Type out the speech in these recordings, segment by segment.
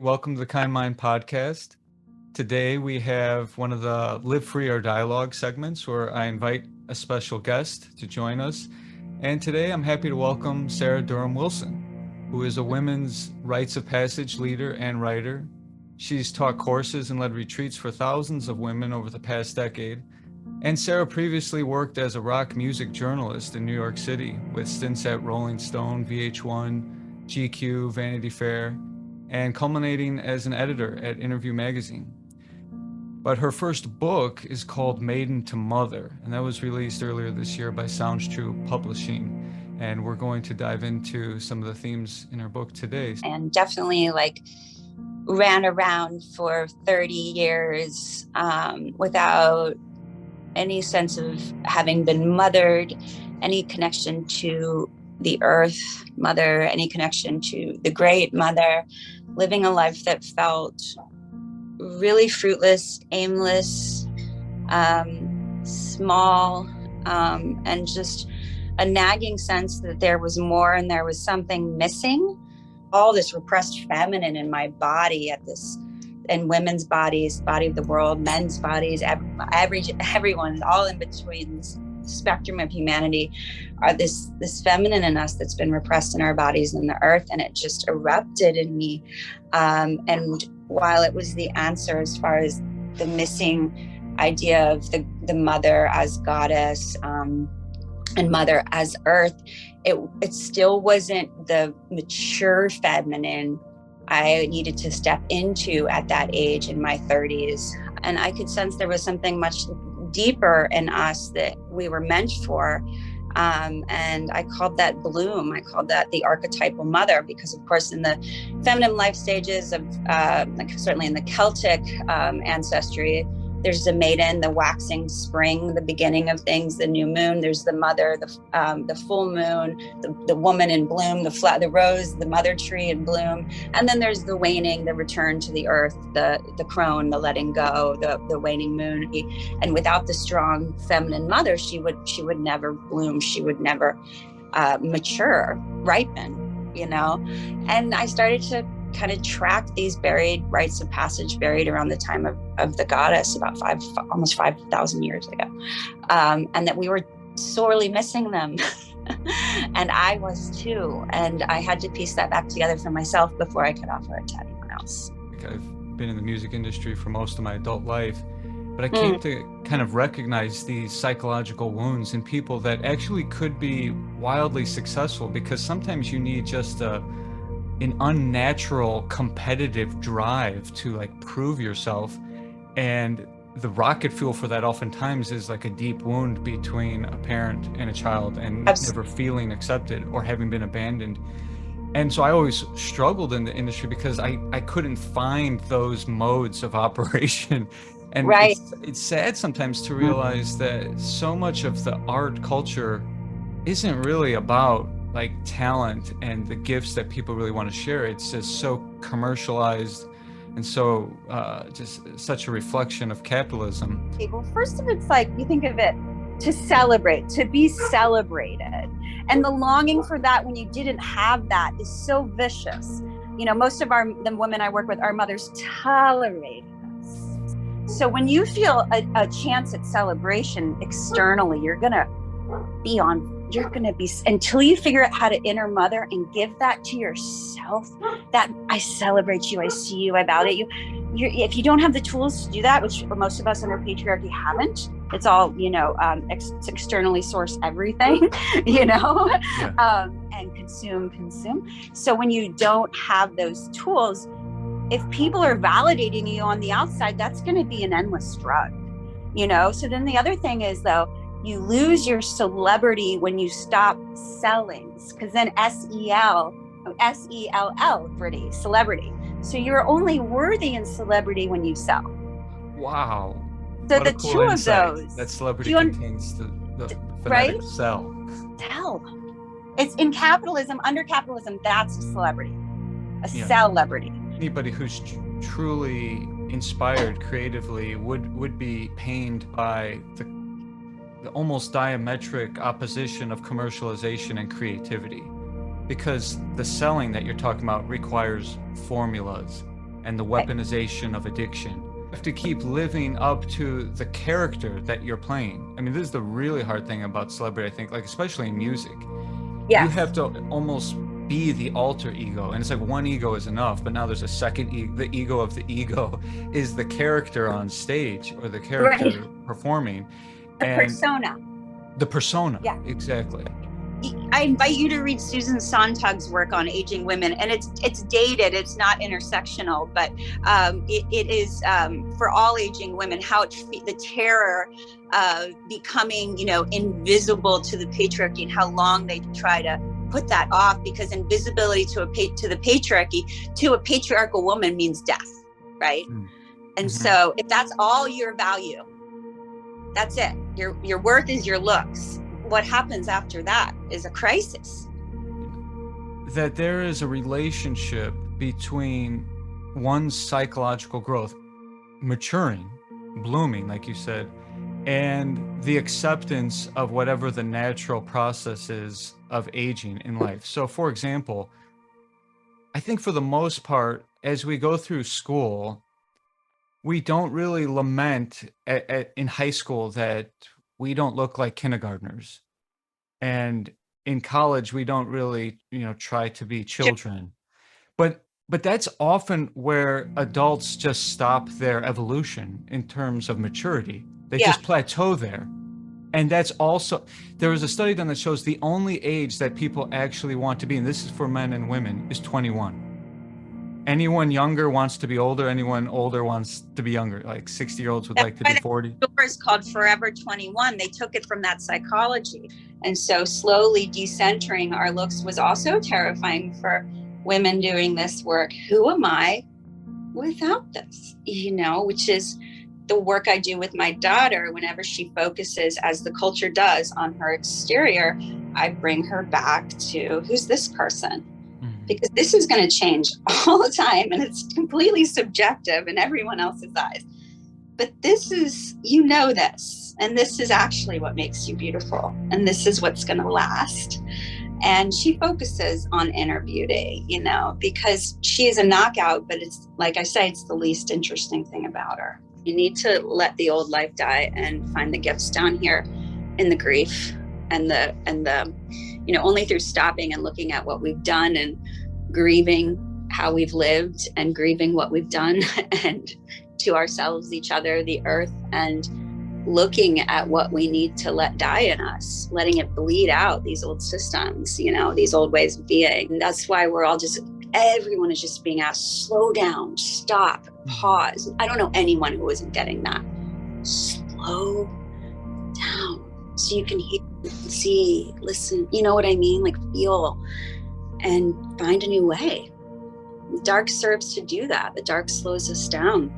Welcome to the Kind Mind podcast. Today we have one of the Live Free or Dialogue segments where I invite a special guest to join us. And today I'm happy to welcome Sarah Durham Wilson, who is a women's rites of passage leader and writer. She's taught courses and led retreats for thousands of women over the past decade. And Sarah previously worked as a rock music journalist in New York City with stints at Rolling Stone, VH1, GQ, Vanity Fair, and culminating as an editor at Interview magazine. But her first book is called Maiden to Mother, and that was released earlier this year by Sounds True Publishing. And we're going to dive into some of the themes in her book today. And definitely ran around for 30 years without any sense of having been mothered, any connection to the earth mother, any connection to the great mother, living a life that felt really fruitless, aimless, small, and just a nagging sense that there was more and there was something missing. All this repressed feminine in my body in women's bodies, body of the world, men's bodies, everyone, all in between this spectrum of humanity, are this feminine in us that's been repressed in our bodies and the earth, and it just erupted in me. And while it was the answer as far as the missing idea of the mother as goddess and mother as earth, it still wasn't the mature feminine I needed to step into at that age in my 30s. And I could sense there was something much deeper in us that we were meant for. And I called that bloom. I called that the archetypal mother, because of course in the feminine life stages of, certainly in the Celtic ancestry, there's the maiden, the waxing spring, the beginning of things, the new moon. There's the mother, the full moon, the woman in bloom, the rose, the mother tree in bloom. And then there's the waning, the return to the earth, the crone, the letting go, the waning moon. And without the strong feminine mother, she would never bloom. She would never mature, ripen, And I started to kind of track these buried rites of passage buried around the time of the goddess about almost 5,000 years ago. And that we were sorely missing them. And I was too. And I had to piece that back together for myself before I could offer it to anyone else. I've been in the music industry for most of my adult life, but I came to kind of recognize these psychological wounds in people that actually could be wildly successful, because sometimes you need just an unnatural competitive drive to prove yourself, and the rocket fuel for that oftentimes is a deep wound between a parent and a child, and never feeling accepted or having been abandoned. And so I always struggled in the industry because I couldn't find those modes of operation. And right. It's sad sometimes to realize that so much of the art culture isn't really about talent and the gifts that people really want to share. It's just so commercialized and so just such a reflection of capitalism. Okay, well, first of it's you think of it to celebrate, to be celebrated. And the longing for that when you didn't have that is so vicious. Most of the women I work with, our mothers tolerate us. So when you feel a chance at celebration externally, you're going to be until you figure out how to inner mother and give that to yourself, that I celebrate you, I see you, I validate you. If you don't have the tools to do that, which most of us under patriarchy haven't, it's all, externally source everything, and consume. So when you don't have those tools, if people are validating you on the outside, that's going to be an endless drug, So then the other thing is, though, you lose your celebrity when you stop selling, because then S-E-L-L, celebrity. So you're only worthy in celebrity when you sell. Wow. So what the cool two insight. Of those. That celebrity contains the phonetic right? Sell. It's in capitalism, under capitalism, that's a celebrity, celebrity. Anybody who's truly inspired creatively would be pained by the almost diametric opposition of commercialization and creativity, because the selling that you're talking about requires formulas and the weaponization of addiction. You have to keep living up to the character that you're playing. I mean, this is the really hard thing about celebrity, I think, like especially in music. Yes. You have to almost be the alter ego, and it's like one ego is enough, but now there's a second ego. The ego of the ego is the character on stage, or the character performing. The persona. The persona. Yeah. Exactly. I invite you to read Susan Sontag's work on aging women, and it's dated, it's not intersectional, but it is for all aging women, how the terror of becoming, invisible to the patriarchy, and how long they try to put that off, because invisibility to the patriarchy, to a patriarchal woman, means death, right? Mm-hmm. And so if that's all your value, that's it. Your worth is your looks. What happens after that is a crisis. That there is a relationship between one's psychological growth, maturing, blooming, like you said, and the acceptance of whatever the natural process is of aging in life. So, for example, I think for the most part, as we go through school, we don't really lament in high school that we don't look like kindergartners. And in college, we don't really, try to be children. But that's often where adults just stop their evolution in terms of maturity. They just plateau there. And that's also, there was a study done that shows the only age that people actually want to be, and this is for men and women, is 21. Anyone younger wants to be older. Anyone older wants to be younger. Like 60-year-olds would like to be 40. The story is called Forever 21. They took it from that psychology. And so slowly decentering our looks was also terrifying for women doing this work. Who am I without this? Which is the work I do with my daughter. Whenever she focuses, as the culture does, on her exterior, I bring her back to, who's this person? Because this is going to change all the time, and it's completely subjective in everyone else's eyes. But this is, this, and this is actually what makes you beautiful, and this is what's going to last. And she focuses on inner beauty, because she is a knockout, but it's, like I say, it's the least interesting thing about her. You need to let the old life die and find the gifts down here in the grief and the only through stopping and looking at what we've done and grieving how we've lived and grieving what we've done, and to ourselves, each other, the earth, and looking at what we need to let die in us, letting it bleed out, these old systems, these old ways of being. And that's why everyone is just being asked, slow down, stop, pause. I don't know anyone who isn't getting that. Slow down so you can hear, see, listen, you know what I mean? Like feel and find a new way. The dark serves to do that. The dark slows us down.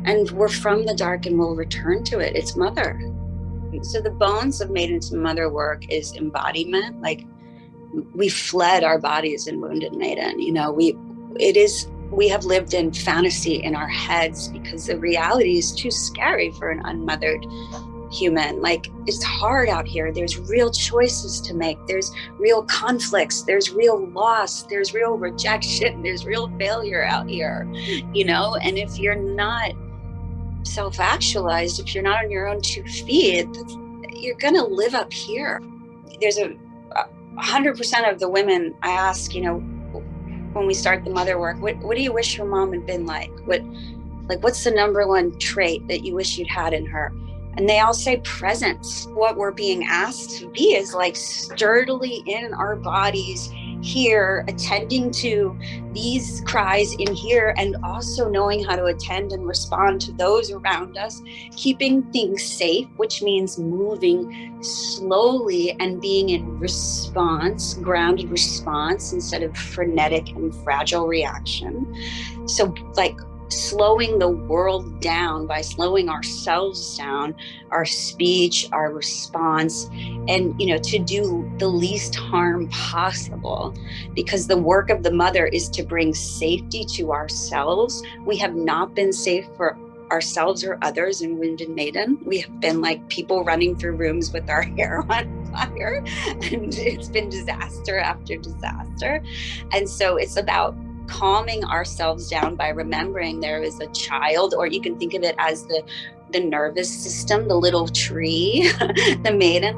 And we're from the dark and we'll return to it. It's mother. So the bones of Maiden to Mother work is embodiment. Like we fled our bodies in Wounded Maiden. We have lived in fantasy in our heads because the reality is too scary for an unmothered human. Like it's hard out here. There's real choices to make. There's real conflicts. There's real loss. There's real rejection. There's real failure out here, and if you're not self-actualized, if you're not on your own 2 feet, you're going to live up here. There's 100% of the women I ask, when we start the mother work, what do you wish your mom had been like? What's the number one trait that you wish you'd had in her? And they all say presence. What we're being asked to be is like sturdily in our bodies here, attending to these cries in here, and also knowing how to attend and respond to those around us, keeping things safe, which means moving slowly and being in response, grounded response, instead of frenetic and fragile reaction. So like slowing the world down by slowing ourselves down, our speech, our response, and to do the least harm possible, because the work of the mother is to bring safety to ourselves. We have not been safe for ourselves or others in Wounded Maiden. We have been like people running through rooms with our hair on fire, and it's been disaster after disaster. And so it's about calming ourselves down by remembering there is a child, or you can think of it as the nervous system, the little tree, the maiden,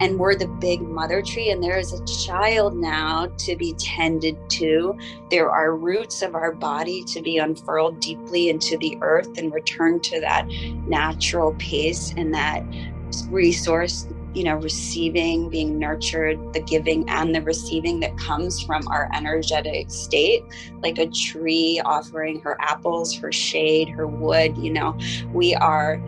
and we're the big mother tree, and there is a child now to be tended to. There are roots of our body to be unfurled deeply into the earth and return to that natural pace and that resource, receiving, being nurtured, the giving and the receiving that comes from our energetic state, like a tree offering her apples, her shade, her wood. We are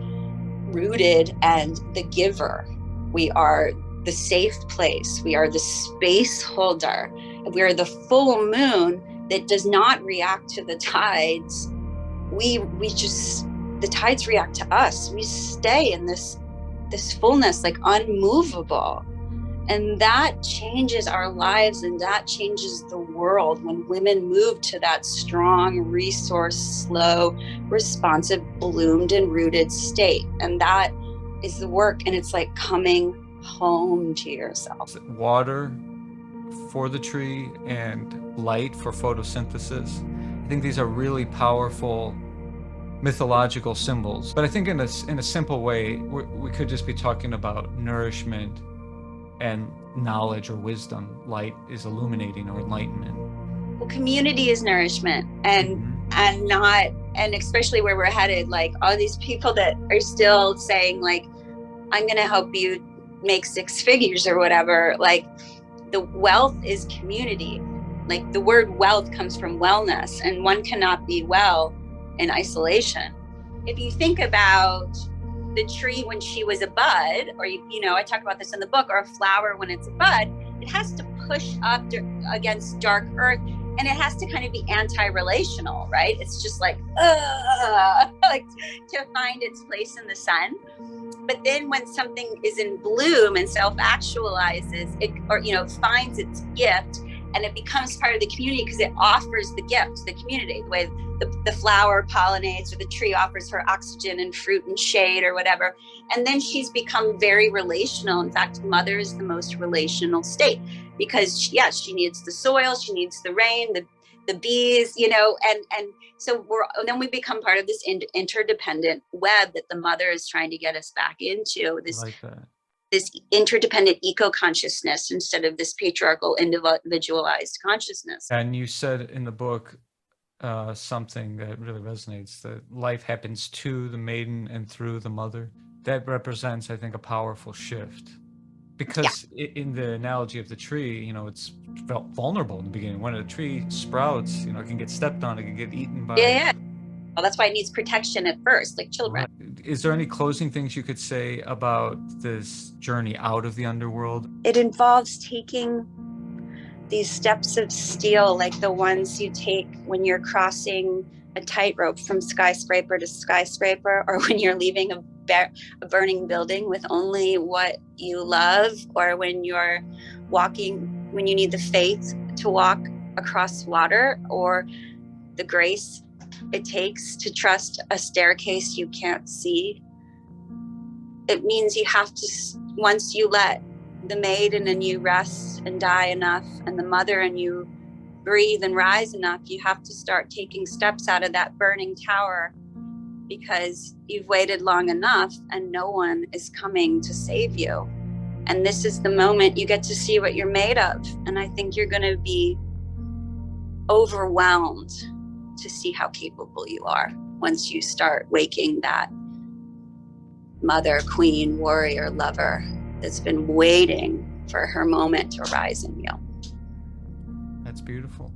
rooted and the giver. We are the safe place. We are the space holder. We are the full moon that does not react to the tides. The tides react to us. We stay in this fullness, like unmovable. And that changes our lives, and that changes the world when women move to that strong, resource, slow, responsive, bloomed and rooted state. And that is the work. And it's like coming home to yourself. Water for the tree and light for photosynthesis. I think these are really powerful mythological symbols, but I think in a simple way, we could just be talking about nourishment and knowledge or wisdom. Light is illuminating or enlightenment. Well, community is nourishment, and especially where we're headed, like all these people that are still saying, like, I'm going to help you make 6 figures or whatever. Like, the wealth is community. Like, the word wealth comes from wellness, and one cannot be well in isolation. If you think about the tree when she was a bud, or I talk about this in the book, or a flower when it's a bud, it has to push up against dark earth, and it has to kind of be anti-relational, right? It's just like to find its place in the sun. But then when something is in bloom and self-actualizes, it finds its gift, and it becomes part of the community because it offers the gift to the community, the way the flower pollinates, or the tree offers her oxygen and fruit and shade or whatever. And then she's become very relational. In fact, mother is the most relational state because, yes, she needs the soil, she needs the rain, the bees, and so then we become part of this interdependent web that the mother is trying to get us back into. This interdependent eco-consciousness instead of this patriarchal individualized consciousness. And you said in the book something that really resonates, that life happens to the maiden and through the mother. That represents, I think, a powerful shift. Because in the analogy of the tree, it's vulnerable in the beginning. When a tree sprouts, it can get stepped on, it can get eaten by... Yeah. Well, that's why it needs protection at first, like children. Right. Is there any closing things you could say about this journey out of the underworld? It involves taking these steps of steel, like the ones you take when you're crossing a tightrope from skyscraper to skyscraper, or when you're leaving a burning building with only what you love, or when you're walking, when you need the faith to walk across water, or the grace it takes to trust a staircase you can't see. It means you have to, once you let the maiden in you rest and die enough, and the mother in you breathe and rise enough, you have to start taking steps out of that burning tower, because you've waited long enough and no one is coming to save you. And this is the moment you get to see what you're made of. And I think you're going to be overwhelmed to see how capable you are once you start waking that mother, queen, warrior, lover that's been waiting for her moment to rise in you. That's beautiful.